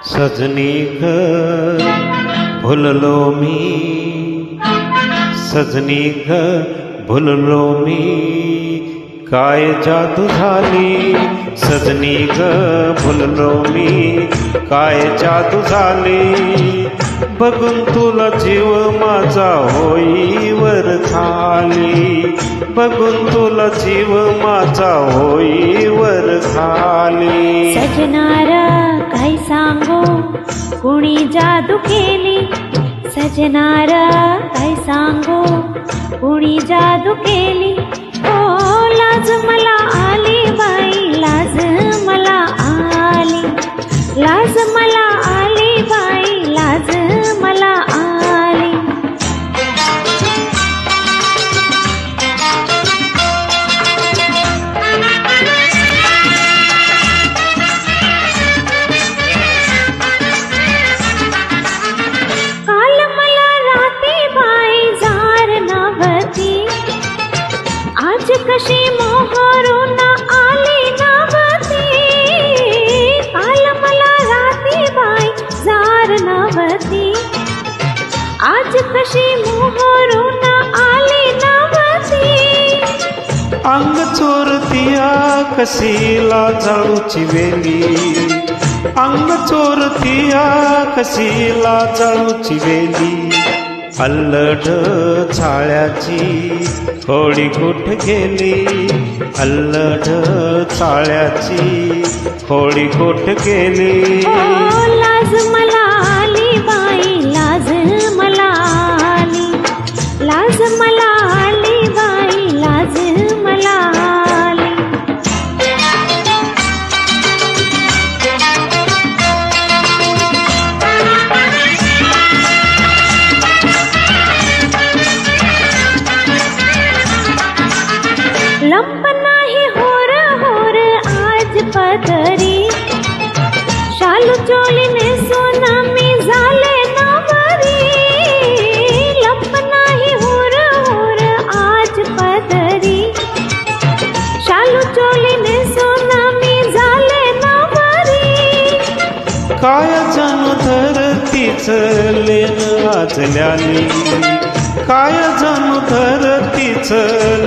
सजनी ग भुललो मी, सजनी ग भुललो मी, काय जादू झाली सजनी ग भुललो मी, काय जादू झाली, बघून तुला जीव माझा होई वर खाली, बघून तुला जीव माझा होई वर खाली। सजनारा काय सांगू कुणी जादू केली, सजनारा काय सांगू कुणी जादू केली, ओ लाज मला आली बाई, लाज मला आली, लाज मला आली बाई, लाज मला आली। काल मला राती बाई जार नव्हती, आज कशी मोहरून आली नव्हती, काल मला राती बाई जार नव्हती, आज कशी मोहरून आली नव्हती। अंग चोरतिया कशीला जाळूची वेली, अंग चोरतिया कशीला जाळूची वेली, अल्लड चाळ्याची होडी कुठ गेली, अल्लड चाळ्याची होडी कुठ गेली। लाज मला आली बाई, लाज मला आली, लाज मला आली बाई, लाज मला आली। लंप नाही होर होर आज पदरी, शालू चोलीने सोना मी झाले नवरी, लंप नाही होर होर आज पदरी, शालू चोलीने सोना मी झाले नवरी। काय जणू धरतीच लेन आजल्याली, काय जणू धरतीच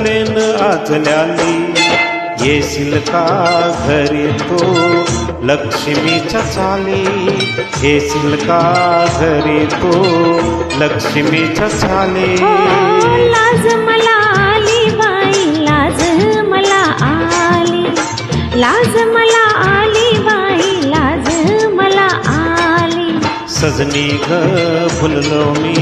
लेन आजल्याली, येशील का घरी तू लक्ष्मीच्या चाली, येशील का घरी तू लक्ष्मीच्या चाली। लाज मला आली बाई, लाज मला आली, लाज मला आली बाई, लाज मला आली। सजनी ग भुललो मी,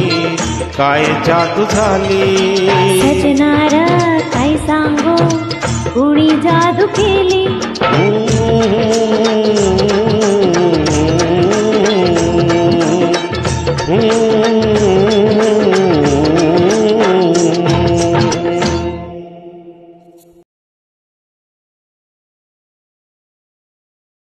काय जादू झाली, सजनारा काय सांगू कुणी जादू केली।